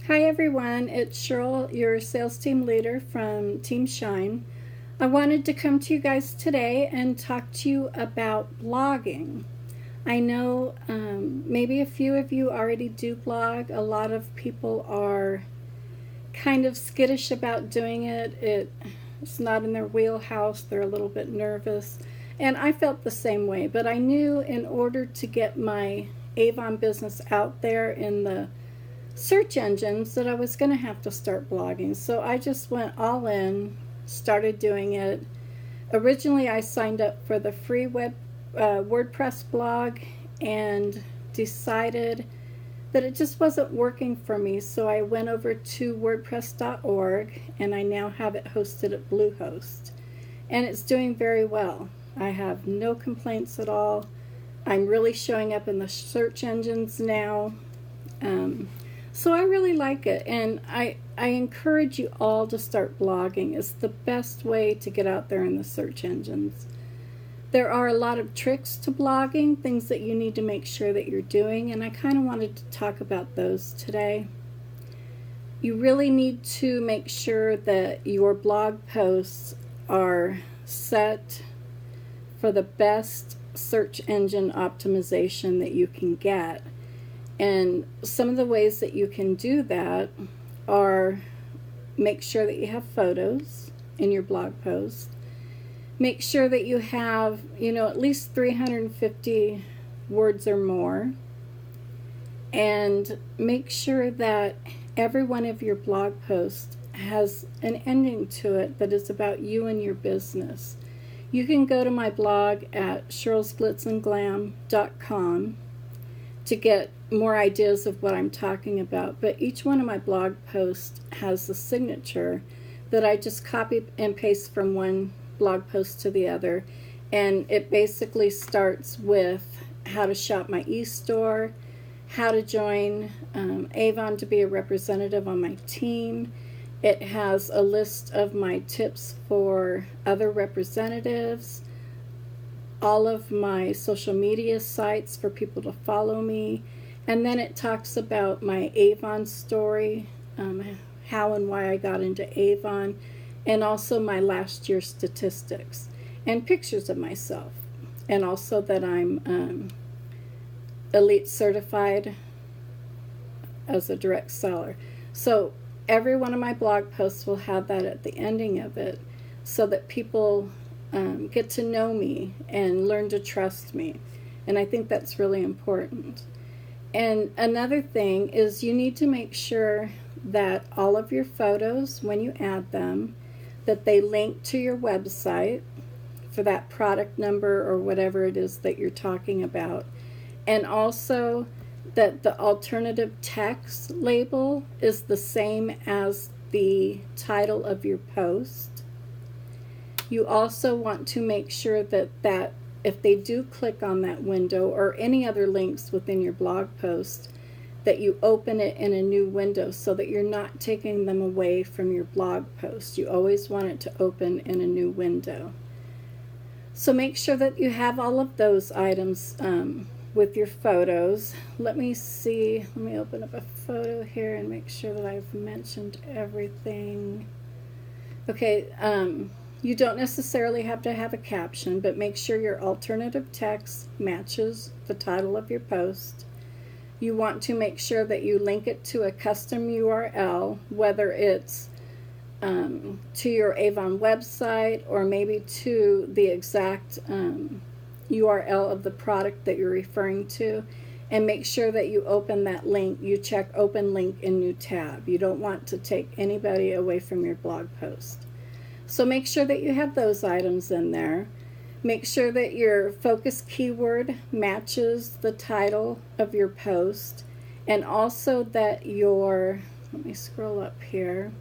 Hi everyone, it's Shirl, your sales team leader from Team Shine. I wanted to come to you guys today and talk to you about blogging. I know maybe a few of you already do blog. A lot of people are kind of skittish about doing it. It's not in their wheelhouse. They're a little bit nervous. And I felt the same way, but I knew in order to get my Avon business out there in the search engines that I was going to have to start blogging. So I just went all in, started doing it. Originally I signed up for the free WordPress blog and decided that it just wasn't working for me, so I went over to wordpress.org and I now have it hosted at Bluehost, and it's doing very well. I have no complaints at all. I'm really showing up in the search engines now. So I really like it, and I encourage you all to start blogging. It's the best way to get out there in the search engines. There are a lot of tricks to blogging, things that you need to make sure that you're doing, and I kind of wanted to talk about those today. You really need to make sure that your blog posts are set for the best search engine optimization that you can get. And some of the ways that you can do that are make sure that you have photos in your blog post. Make sure that you have, at least 350 words or more. And make sure that every one of your blog posts has an ending to it that is about you and your business. You can go to my blog at shirlsglitznandglam.com to get more ideas of what I'm talking about, but each one of my blog posts has the signature that I just copy and paste from one blog post to the other, and it basically starts with how to shop my e-store, how to join Avon to be a representative on my team. It has a list of my tips for other representatives, all of my social media sites for people to follow me, and then it talks about my Avon story, how and why I got into Avon, and also my last year's statistics, and pictures of myself, and also that I'm elite certified as a direct seller. So every one of my blog posts will have that at the ending of it, so that people get to know me and learn to trust me. And I think that's really important. And another thing is you need to make sure that all of your photos, when you add them, that they link to your website for that product number or whatever it is that you're talking about. And also that the alternative text label is the same as the title of your post. You also want to make sure that if they do click on that window or any other links within your blog post, that you open it in a new window so that you're not taking them away from your blog post. You always want it to open in a new window. So make sure that you have all of those items with your photos. Let me open up a photo here and make sure that I've mentioned everything. Okay, you don't necessarily have to have a caption, but make sure your alternative text matches the title of your post. You want to make sure that you link it to a custom URL, whether it's to your Avon website or maybe to the exact URL of the product that you're referring to. And make sure that you open that link. You check open link in new tab. You don't want to take anybody away from your blog post. So make sure that you have those items in there. Make sure that your focus keyword matches the title of your post, and also that let me scroll up here,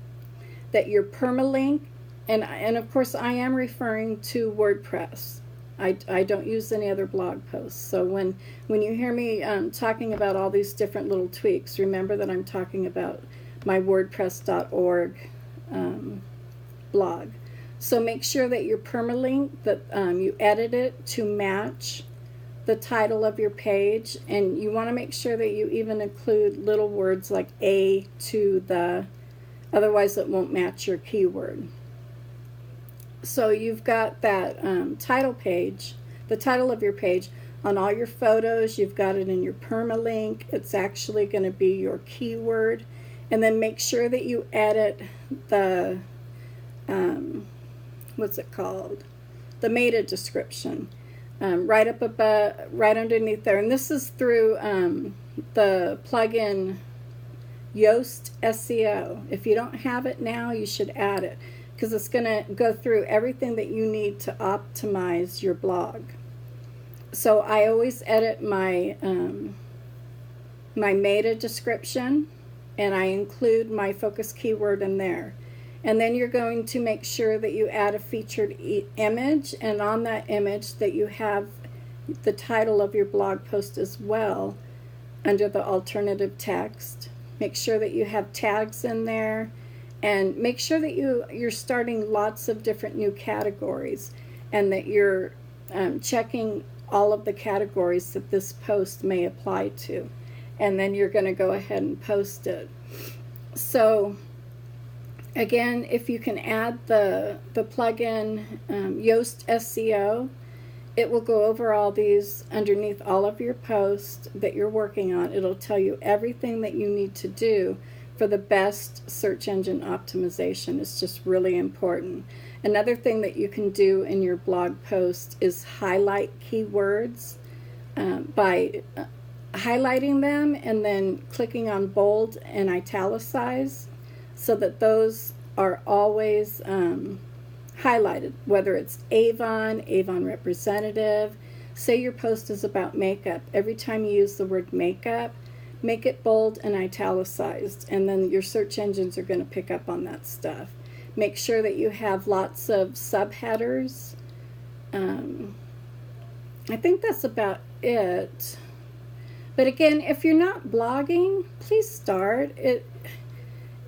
that your permalink, and of course I am referring to WordPress. I don't use any other blog posts. So when you hear me talking about all these different little tweaks, remember that I'm talking about my wordpress.org blog. So make sure that your permalink, that you edit it to match the title of your page, and you want to make sure that you even include little words like a, to, the, otherwise it won't match your keyword. So you've got that title page, the title of your page. On all your photos, you've got it in your permalink. It's actually going to be your keyword. And then make sure that you edit the, what's it called? The meta description. Right up above, right underneath there. And this is through the plugin Yoast SEO. If you don't have it now, you should add it, because it's going to go through everything that you need to optimize your blog. So I always edit my my meta description, and I include my focus keyword in there. And then you're going to make sure that you add a featured image, and on that image that you have the title of your blog post as well under the alternative text. Make sure that you have tags in there, and make sure that you're starting lots of different new categories, and that you're checking all of the categories that this post may apply to. And then you're going to go ahead and post it. So again, if you can add the plugin Yoast SEO, it will go over all these underneath all of your posts that you're working on. It'll tell you everything that you need to do for the best search engine optimization. It's just really important. Another thing that you can do in your blog post is highlight keywords by highlighting them and then clicking on bold and italicize, so that those are always highlighted, whether it's Avon, Avon representative. Say your post is about makeup. Every time you use the word makeup, make it bold and italicized, and then your search engines are going to pick up on that stuff. Make sure that you have lots of subheaders. I think that's about it. But again, if you're not blogging, please start.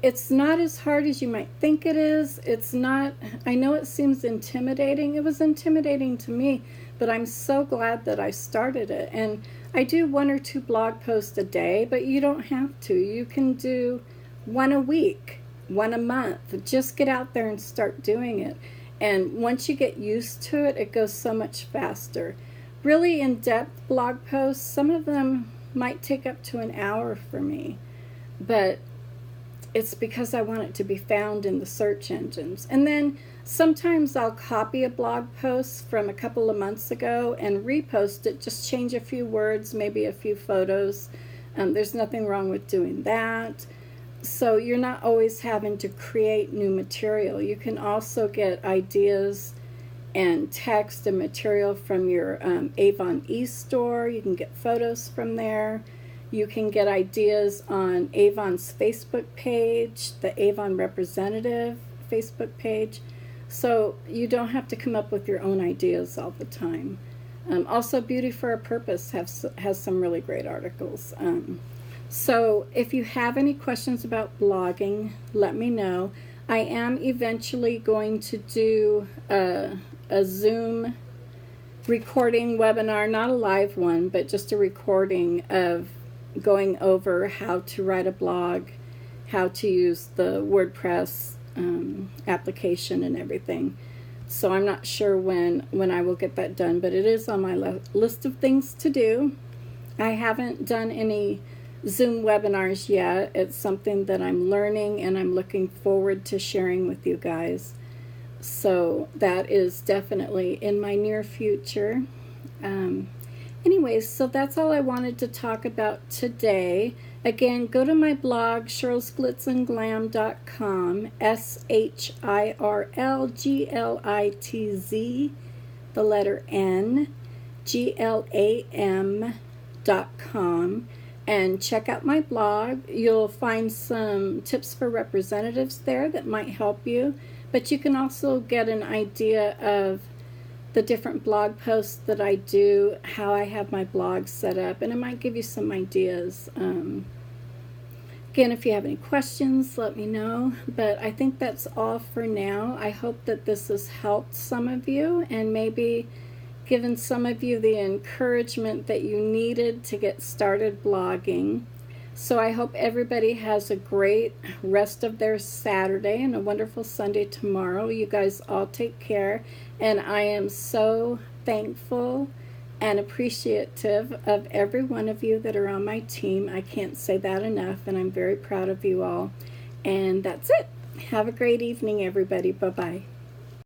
It's not as hard as you might think it is. It's not, I know it seems intimidating. It was intimidating to me, but I'm so glad that I started it. And I do 1 or 2 blog posts a day, but you don't have to. You can do 1 a week, 1 a month. Just get out there and start doing it. And once you get used to it, it goes so much faster. Really in-depth blog posts, some of them might take up to an hour for me, but it's because I want it to be found in the search engines. And then sometimes I'll copy a blog post from a couple of months ago and repost it, just change a few words, maybe a few photos. There's nothing wrong with doing that. So you're not always having to create new material. You can also get ideas and text and material from your Avon e-store. You can get photos from there. You can get ideas on Avon's Facebook page, the Avon representative Facebook page. So you don't have to come up with your own ideas all the time. Also, Beauty for a Purpose has some really great articles. So if you have any questions about blogging, let me know. I am eventually going to do a Zoom recording webinar, not a live one, but just a recording of going over how to write a blog, how to use the WordPress application and everything. So I'm not sure when I will get that done, but it is on my list of things to do. I haven't done any Zoom webinars yet. It's something that I'm learning, and I'm looking forward to sharing with you guys. So that is definitely in my near future. Anyways, so that's all I wanted to talk about today. Again, go to my blog, shirlsglitzandglam.com, SHIRLGLITZ, the letter N, GLAM.com, and check out my blog. You'll find some tips for representatives there that might help you, but you can also get an idea of the different blog posts that I do, how I have my blog set up, and it might give you some ideas. Again, if you have any questions, let me know, but I think that's all for now. I hope that this has helped some of you, and maybe given some of you the encouragement that you needed to get started blogging. So I hope everybody has a great rest of their Saturday and a wonderful Sunday tomorrow. You guys all take care, and I am so thankful and appreciative of every one of you that are on my team. I can't say that enough, and I'm very proud of you all. And that's it. Have a great evening, everybody. Bye-bye.